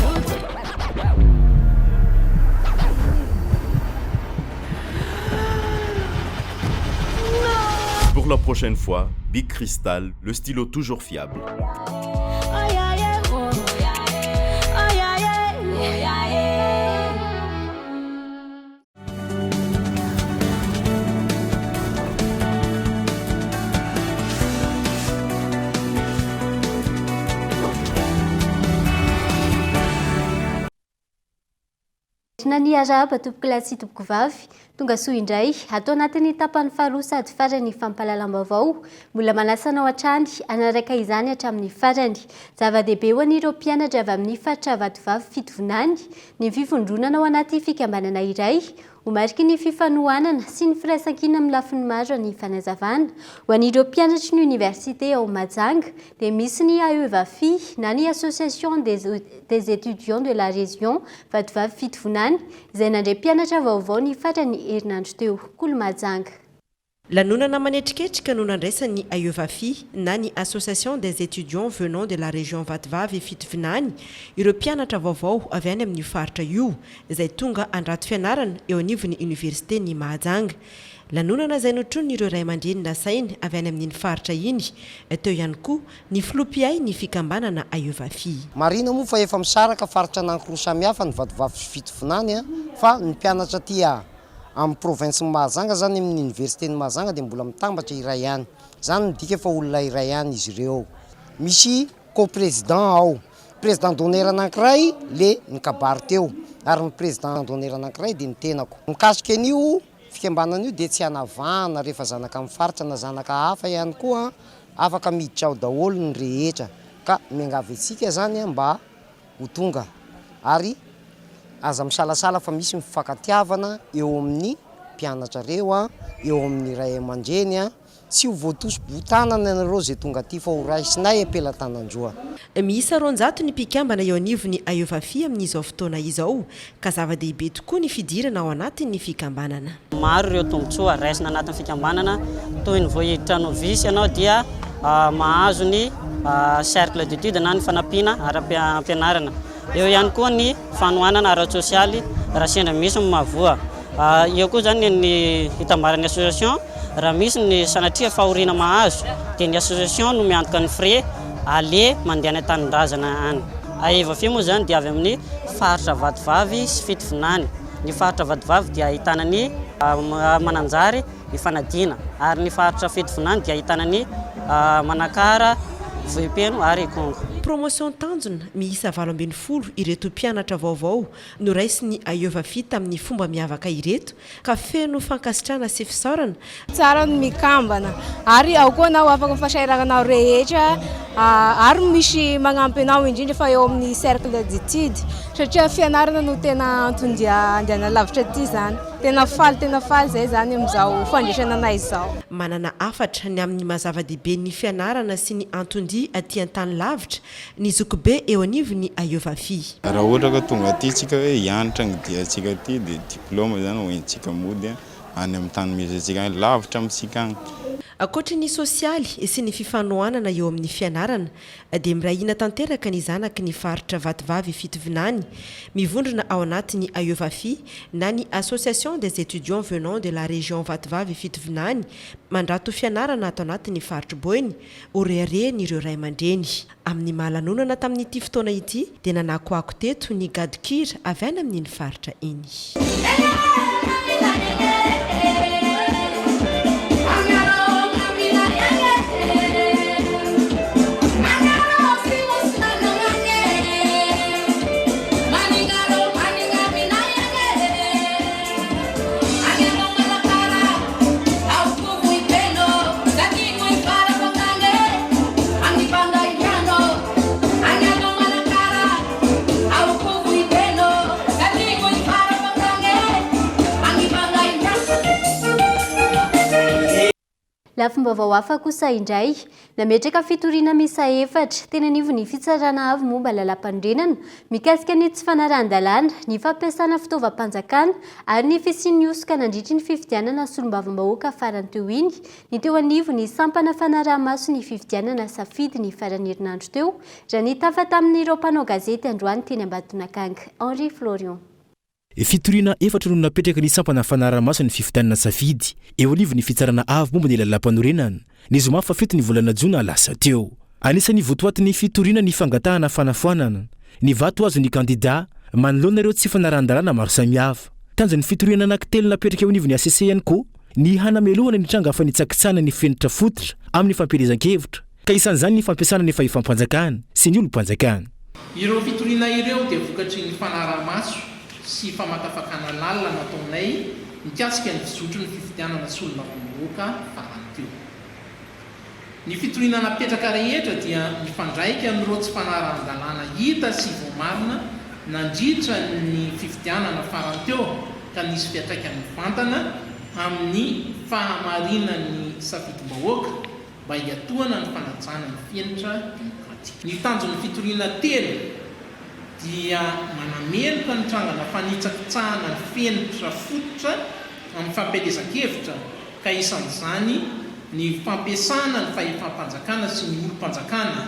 Pour la prochaine fois, Big Crystal, le stylo toujours fiable. Nani araba tompoko lasy tompoko vavy tonga soa indray atao anatin'ny tapany faharoa sady farany fampahalalam-baovao mbola manasanao hatrany anaraka izany hatramin'ny farany zava-dehibe ho an'ireo mpianatra avy amin'ny faritra Vatovavy Fitovonany ny fifondronana ao anaty fikambanana iray ho mariky ny fifanohanana sy ny firaisan-kina amin'ny lafiny maro ny fanazavana ho an'ireo mpianatry ny université ao Mahajanga dia misy ny AEVAFI na ny association des étudiants de la région Vatovavy Fitovonany izay nandray mpianatra vaovao ny farany herinandro teo Kolo Mahajanga. Lanonana manetriketrika no nandraisan'ny AEVAFI na ny association des étudiants venant de la région Vatovavy Fitovonany ireo mpianatra vaovao avy any amin'ny faritra io izay tonga andrato fianarana eo anivon'ny université ny Mahajanga. Lanonana izay notroniny ireo ray aman-dreny nasainy avy any amin'ny faritra iny teo ihany koa ny filopiay ny fikambanana AEVAFI. Marina moa fa efa misaraka faritra anankiroa samihafa ny Vatovavy Fitovonany fa ny mpianatra tia amin'ny province Mahajanga zany amin'ny université ny Mahajanga dia mbola mitambatra iray ihany. Zany midika fa olona iray ihany izy ireo. Misy co-président ao. Président d'honneur anankiray le nikabary teo ary ny président d'honneur anankiray dia ny tenako. Mikasika an'io fikambanana io dia tsy hanavahana rehefa zanaka amin'ny faritra na zanaka hafa ihany koa afaka miditra ao daholo ny rehetra ka miangavy antsika zany mba ho tonga ary aza misalasala fa misy mifankatiavana eo amin'ny mpianatra reo a eo amin'ny ray aman-dreny a tsy ho voatosy botanana nareo zay tonga aty fa ho raisinay ampelatanandroa. Miisa ronjato ny mpikambana eo anivony Aiovafi amin'izao fotoana izao ka zava-dehibe tokoa ny fidirana ao anatin'ny fikambanana. Maro ireo tombotsoa raisina anatin'ny fikambanana toy ny voahiditra novisy ianao dia mahazo ny cercle d'étude na ny fanampiana ara-pianarana. Eo ihany koa ny fanohanana ara-tsosialy raha sendra misy mavoa. Eo koa zany ny hitambaran'ny association raha misy ny sanatria fahoriana mahazo dia ny association no miantoka ny frais ale mandeha ny tanindrazana any. Aiovafi moa zany dia avy amin'ny faritra Vatovavy sy Fitovinany. Ny faritra Vatovavy dia ahitana ny Mananjary ny fanadina ary ny faritra Fitovinany dia ahitana ny Manakara, Vohipeno ary Kongo. Promotion tanjona miisa 20 ireto mpianatra vaovao no raisiny Aiovafi tamin'ny fomba miavaka ireto ka feno fankasitrana sy fisaorana. Tsara ny mikambana ary ao koa anao afaka mifasairanao rehetra ary misy magnampy anao indrindra fa eo amin'ny cercle d'étude satria fianarana no tena antondia andeana lavitra ty zany. Tena faly zay zany amin'izao fandresana anay izao. Manana afatra ny amin'ny mazava-dehibe ny fianarana sy ny antondi aty an-tany lavitra ny zokibe eo anivony Aiovafi. Raha ohatra ka tonga aty tsika hoe hianatra ny diantsika aty dia diplôma zany hoentsika mody any amin'ny tany misy atsika any lavitra amintsika any. Akoatra ny sosialy sy ny fifanohanana eo amin'ny fianarana dia mirahina tanteraka ny zanaky ny faritra Vatovavy Fitovinany mivondrona ao anatin'ny Aiovafi na ny association des étudiants venant de la région Vatovavy Fitovinany mandrato fianarana ato anatin'ny faritra Boeny oreareny ireo ray aman-dreny. Amin'ny mahalanonana tamin'ity fotoana ity dia nanakoako teto ny gadikira avy any amin'iny faritra iny. Lafim-baovao hafa kosa indray nametraka fitoriana misa 4 tena nivony fitsarana avy momba lalam-pandrenana mikasika ny tsy fanarahan-dalàna ny fampiasana fitaovam-panjakana ary ny fisian'ny osoka nandritra ny fifidianana solombavam-bahoaka farany teo iny ny teo anivony sampana fanaraha-maso ny fifidianana safidy ny farany herinandro teo raha ny tafa tamin'ireo mpanao gazety androany teny Ambatonakanga. Henri Florian. Fitoriana 4 no napetraka ny sampana fanaraha-maso ny fifidianana safidy eo anivony fitsarana avy momba ny lalam-panorenana ny zoma fa fito ny volana jona lasa teo. Anisan'ny votoatin'ny fitoriana ny fangatahana fanafoanana ny vato azo ny kandida manoloana ireo tsy fanarahan-dalàna maro samihafa. Tanjon'ny fitoriana anankitelo napetraka eo anivony ACC ihany koa ny hanamelohana ny tranga hafa nitsakitsana ny fenitra fototra amin'ny fampielezan-kevitra ka isan'izany ny fampiasana ny fahefam-panjakana sy ny olom-panjakana. Ireo fitoriana ireo dia vokatry ny fanaraha-maso sy famakafakana lalina nataonay mikasika ny fizotro ny fifidianana sy olom-bavam-bahoaka farany teo. Ny fitoriana napetraka rehetra dia mifandraika amin'ireo tsy fanarahan-dalàna hita sy voamarina nandritra ny fifidianana farany teo ka nisy fiantraikany mivantana amin'ny fahamarinan'ny safidim-bahoaka mba hiatohana ny fanajana ny fienitra demokratika. Ny tanjon'ny fitoriana telo dia manameloka ny trangana fanitsakitsahana ny fenitra fototra amin'ny fampielezan-kevitra ka isan'izany ny fampiasana ny fahefam-panjakana sy ny olom-panjakana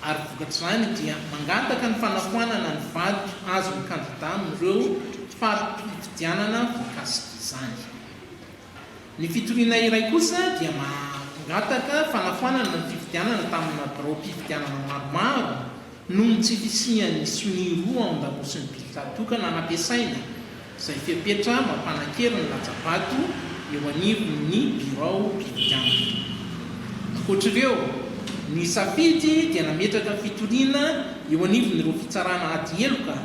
ary vokatr'izany dia mangataka ny fanafoanana ny vato azo ny kandida amin'ireo fafidianana voakasika izany. Ny fitoriana iray kosa dia mangataka fanafoanana ny fifidianana tamina birao mpifidianana maromaro noho tsy fisian'ny soni roa ao an-damosiny bilikatokana nampiasaina izay fepetra mampanankero ny lajabato eo anivon'ny birao mpifidianana. Ankoatr'ireo ny safidy dia nametraka fitoriana eo anivon'ireo fitsarana ady heloka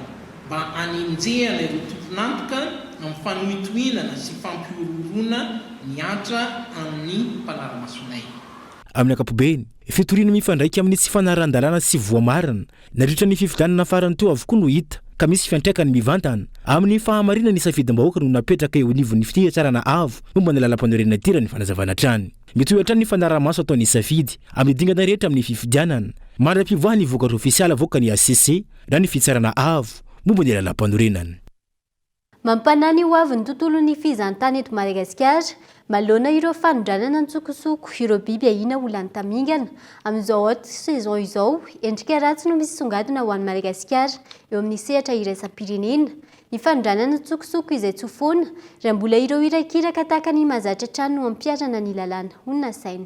mba hanenjehana ireo tompon'antoka amin'ny fanohitohinana sy fampiororona miatra amin'ny mpanara-masonay. Amin'ny ankapobeny fitoriana mifandraika amin'ny tsy fanarahan-dalàna sy voamarina nandritra ny fifidianana farany teo avokoa no hita ka misy fiantraikany mivantana amin'ny fahamarina ny safidim-bahoaka no napetraka eo anivon'ny fitiatsarana avo momba ny lalam-panorenana tira ny fanazavana trany mitohy hatrany ny fanaramaso ataon'ny safidy amin'ny dingana rehetra amin'ny fifidianana mandra-pivoaha ny vokatra ofisialy avoaka ny ACC na ny fitsarana avo momba ny lalam-panorenana. Mampanany ho avy ny tontolon'ny fizahantany eto Madagasikara, malona ireo fanondranana nitsokosoko ireo biby ahina olany tamingana amin'izao saison izao endrika ratsy no misy songadina ho an'ny Madagasikara eo amin'ny sehatra iraisam-pirenena. Ny fanondranana nitsokosoko izay tsofoana raha mbola ireo irakiraka tahaka ny mahazatra trano no ampiarana ny lalàna honina saina.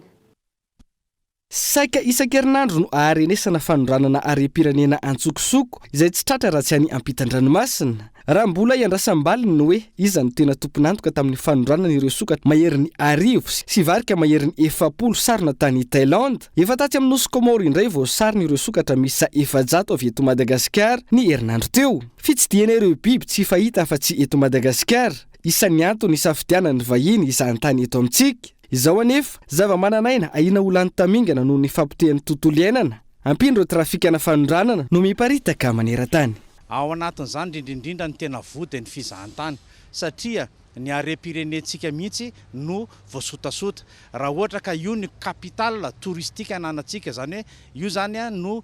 Saika isan-kerinandro no aharenesana fanondranana arem-pirenena antsokosoko izay tsy tratra raha tsy any ampitan-dranomasina. Raha mbola iandrasam-baliny ny hoe iza no tena tompon'antoka tamin'ny fanondranana ireo sokatra maherin'ny 10 sy varika maherin'ny 70 sarina tany Thailande. Efa taty amin'ny nosy Comore indray vao sarina ireo sokatra misa 700 avy eto Madagasikara ny herinandro teo. Fitsidiana ireo biby tsy fahita afa-tsy eto Madagasikara. Isan'ny antony isafidianany vahiny izahantany eto amintsika. Izao anefa zava-mananaina ahina olany tamingana noho ny fampitehan'ny tontolo iainana. Ampindro trafikana fanondranana no miparitaka maneran-tany. Ao anatin'izany indrindrindra ny tena vody ny fizahantany satria ny arem-pirenentsika mihitsy no voasotasota. Raha ohatra ka io ny capitale touristique ananantsika zany hoe io zany no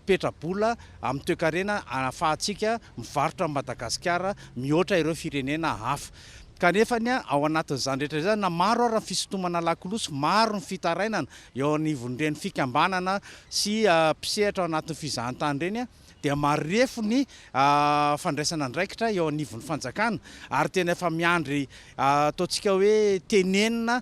petrabola amin'ny toekarena ahafahantsika mivarotra Madagasikara mihoatra ireo firenena hafa. Kanefa ao anatin'izany rehetra izany na maro ary ny fisintomana lakolosy, maro ny fitarainana eo anivon'ireny fikambanana sy mpisehatra ao anatin'ny fizahantany reny dia marefo ny fandraisana andraikitra eo anivon'ny fanjakana ary tena efa miandry ataontsika hoe tenenina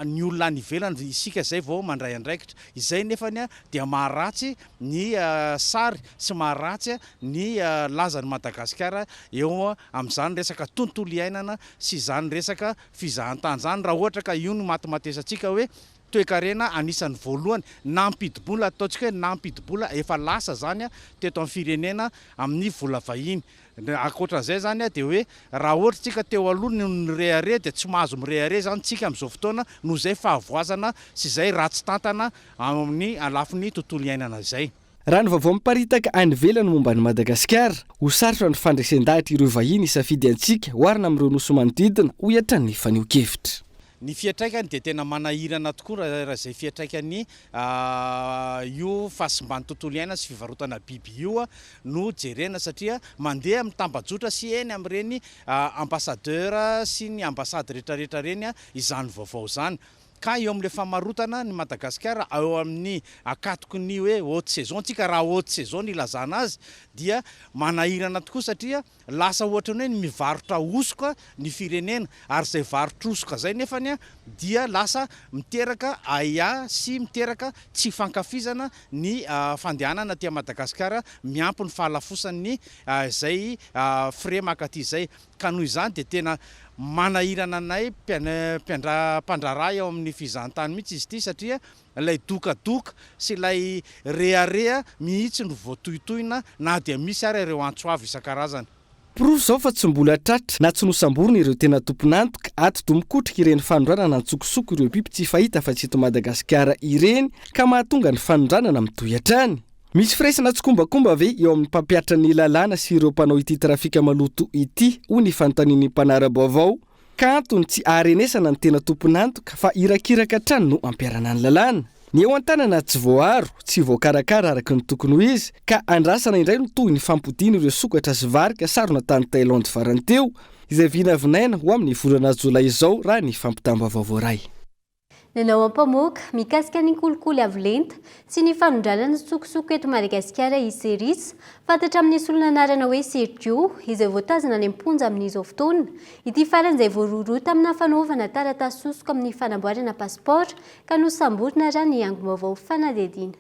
ny olona any ivelany isika izay vao mandray andraikitra. Izay nefany dia maharatsy ny sary sy maharatsy ny lazan'ny Madagasikara eo amin'izany resaka tontolo iainana sy izany resaka fizahantany zany. Raha ohatra ka io no matimatesantsika hoe toekarena anisan'ny voalohany nampidibola ataontsika hoe nampidibola efa lasa zany teto amin'ny firenena amin'ny vola vahiny. Ankoatran'izay zany dia hoe raha ohatra tsika teo aloha ny rehare dia tsy mahazo mirehare zany tsika amin'izao fotoana noho izay fahavoazana sy izay ratsy tantana amin'ny alafin'ny tontolo iainana izay. Raha ny vaovao miparitaka any ivelany momba ny Madagasikara, ho sarotra ny fandraisan-dahatra ireo vahiny isafidy antsika hoarina amin'ireo nosy manodidina ho hiatran'ny faneho-kevitra. Ny fiatraikany dia tena manahirana tokoa raha izay fiatraikany io fahasimbany tontolo iainana sy fivarotana biby io no jerena satria mandeha amin'ny tambajotra sy eny amin'ireny ambassadeur sy ny ambasady rehetrarehetra reny izany vaovao izany. Ka eo amin'ilay famarotana ny Madagasikara ao amin'ny akatoko ny hoe haute saison tsika raha haute saison ilazana azy dia manahirana tokoa satria lasa ohatra ny hoe mivarotra osoka ny firenena ary izay varotra osoka izay nefany dia lasa miteraka aya sy miteraka tsy fankafizana ny fandehanana aty Madagasikara miampy ny fahalafosan'ny izay frais makaty izay. Ka noho izany dia tena manahirana anay mpandraraha eo amin'ny fizahantany mihitsy izy ity satria ilay dokadoka sy ilay reharea mihitsy no voatohitohina na dia misy ary ireo antsoavy isan-karazany. Porofo zao fa tsy mbola tratra na tsy nosamborona ireo tena tompon'antoka ato mikotrika ireny fanondranana antsokosoko ireo biby tsy fahita afa-tsy eto Madagasikara ireny ka mahatonga ny fanondranana mitohy hatrany. Misy firaisana tsokombakomba ve eo amin'ny mpampiatra ny lalàna sy ireo mpanao ity trafika maloto ity ho ny fanontanian'ny mpanara-baovao ka antony tsy aharenesana ny tena tompon'antoka fa irakiraka trano no ampiarana ny lalàna. Ny eo an-tanana tsy voaharo, tsy voakarakara araka ny tokony ho izy ka andrasana indray no toy ny fampodiana ireo sokatra sy varika sarona tany Thailande farany teo izay vinavinaina ho amin'ny volana Jolay izao raha ny fampitamba-baovao ray. Nanao ampamoaka mikasika ny kolikoly avolenta sy ny fanondranana tsokosoko eto Madagasikara iseris fantatra amin'ny solona anarana hoe Sergio izay voatazana any am-ponja amin'izao fotoana. Ity faran'izay voarorota amina fanaovana taratasy sosoka amin'ny fanamboarana pasport ka nosamborina raha ny angom-baovao fanadihadiana.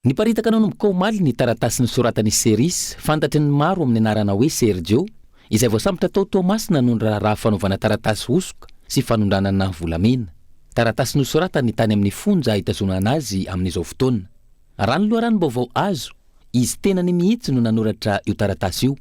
Niparitaka nanomboka omaly ny taratasy nisoratany seris fantatry ny maro amin'ny anarana hoe Sergio izay voasambotra tao Tomasina nondra raha fanaovana taratasy osoka sy fanondranana volamena. Taratasy nosoratany tany amin'ny fonja hitazonana azy amin'izao fotoana. Raha ny loharanom-baovao azo, izy tena ny mihitsy no nanoratra io taratasy io.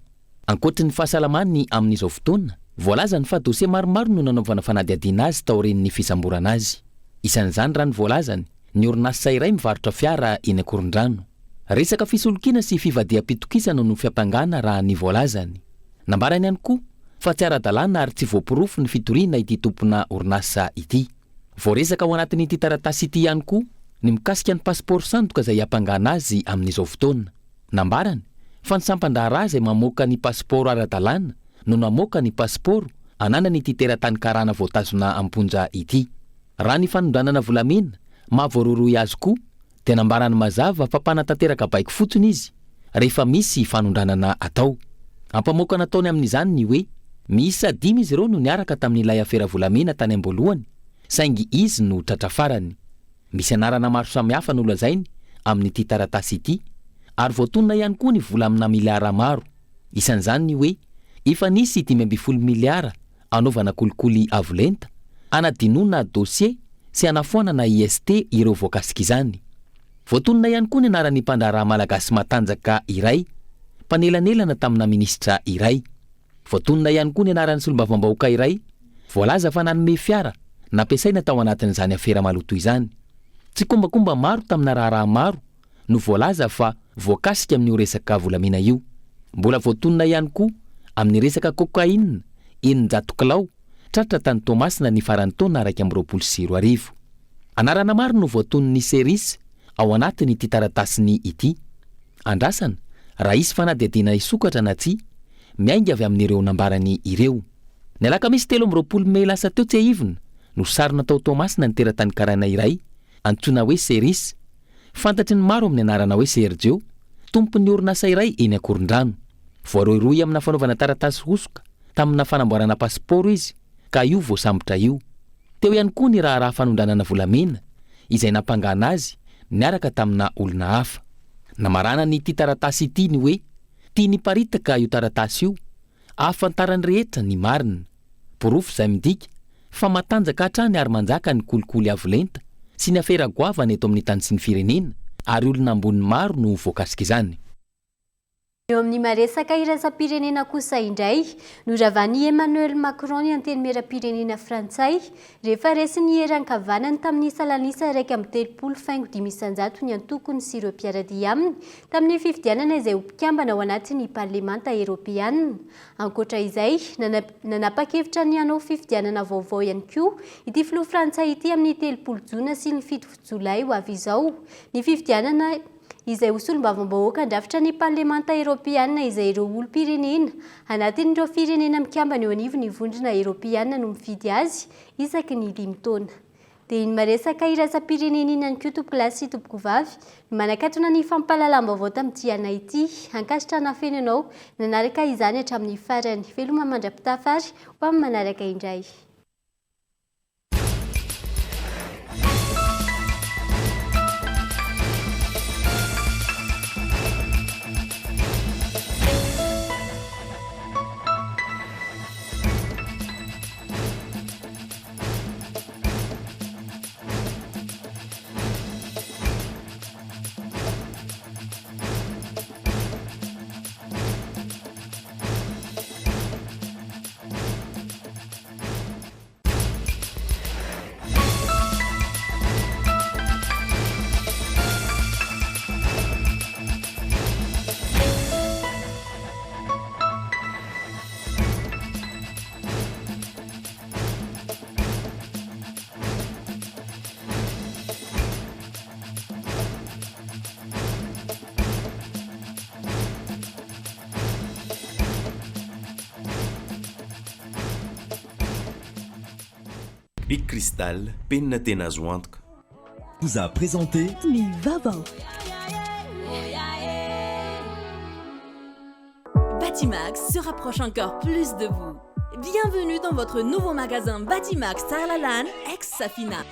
Ankoatry ny fahasalamany amin'izao fotoana, voalazany fa dosie maromaro no nanaovana fanadihadiana azy tao ren'ny fisamborana azy. Isan'izany raha ny voalazany, ny orinasa iray mivarotra fiara eny Ankorondrano. resaka fisolokina sy fivadia-pitokisana no fiampangana raha ny voalazany. Nambarany ihany koa fa tsy ara-dalàna ary tsy voapirofo ny fitoriana ity tompona orinasa ity. Voaresaka ao anatin'ity taratasy ity ihany koa ny mikasika ny pasiporo sandoka izay hampangana azy amin'izao fotoana. Nambarany fa ny sampandraharaha izay mamoaka ny pasiporo ara-dalàna no namoaka ny pasiporo ananany ity teratany karana voatazona amponja ity. Raha ny fanondranana volamena mahavoaroroy azy koa dia nambarany mazava fa mpanatanteraka baiko fotsiny izy rehefa misy fanondranana atao. Ampamoaka nataony amin'izany ny hoe miisa 5 izy ireo no niaraka tamin'ilay afera volamena tany am-boalohany, saingy izy no tratra farany. Misy anarana maro samihafa no lazainy amin'ity taratasy ity ary voatonona ihany koa ny vola amina miliara maro. Isan'izany ny hoe efa nisy 5 miliara anaovana kolikoly avolenta, anadinoana dossier sy anafoanana IST ireo voakasika izany. Voatonona ihany koa ny anaran'ny mpandraharaha malagasy matanjaka iray mpanelanelana tamina ministra iray. Voatonona ihany koa ny anaran'ny solombavambahoaka iray voalaza fa nanome fiara nampiasaina tao anatin'izany afera maloto izany. Tsy kombakomba maro tamina raharaha maro no voalaza fa voakasika amin'io resaka volamena io. Mbola voatonona ihany koa amin'ny resaka cocaïne 900 kilao tratra tany Tomasina ny farany taona 2024. Anarana maro no voatonon'ny Seris ao anatiny ity taratasiny ity. Andrasana raha isy fanadihadiana isokatra na tsy miainga avy amin'ireo nambarany ireo. Ny alakamisy 13 Mey lasa teo tsy ahivona no sarona tao Tomasina ny teratany karana iray antsoina hoe Seris. Fantatry ny maro amin'ny anarana hoe Sergio, tompon'ny orinasa iray eny Akorondrano. Voaroiroy amina fanaovana taratasy hosoka tamina fanamboarana pasiporo izy ka io voasambotra io. Teo ihany koa ny raharaha fanondranana volamena izay nampangana azy niaraka tamina olona hafa. Namarana n'ity taratasy ity ny hoe tia ny paritaka io taratasy io ahafantarany rehetra ny marina. Porofo izay midika fa matanjaka hatrany ary manjaka ny kolikoly avolenta sy ny afera goavana eto amin'ny tany sy ny firenena ary olona ambony maro no voakasika izany. Eo amin'ny maresaka iraisam-pirenena kosa indray noravany Emmanuel Macron ny antenimieram-pirenena Frantsay rehefa resy ny heran-kavanany tamin'ny salanisa 1.5 ny antokony sy ireo mpiaradia aminy tamin'ny fifidianana izay ho mpikambana ao anatin'ny parlemanta eropeanina. Ankoatra izay nanapa-kevitra ny hanao fifidianana vaovao ihany koa ity filoha Frantsay ity amin'ny 3 Jona sy ny 7 Jolay ho avy izao. Ny fifidianana izay ho solombavambahoaka andrafitra ny parlemanta eropeanina izay ireo olom-pirenena anatin'ireo firenena mikambana eo anivon'ny vondrona eropeanina no mifidy azy isaky ny 5 taona. Dia ny maresaka iraisam-pirenena ihany koa tompoko lahy sy tompoko vavy no manakatona ny fampahalalam-baovao tamin'ity ana ity hankasitra nafeny ianao nanaraka izany hatramin'ny farany. Veloma mandra-pitafary ho amin'ny manaraka indray. Big Crystal, penina tena azo antoka. Vous a présenté Ni Vavao. Batimax se rapproche encore plus de vous. Bienvenue dans votre nouveau magasin Batimax Tarlalan, ex-Safina.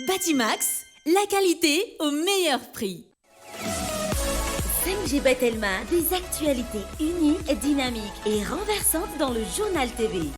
Batimax, la qualité au meilleur prix. 5G Batelma, des actualités uniques, dynamiques et renversantes dans le journal TV.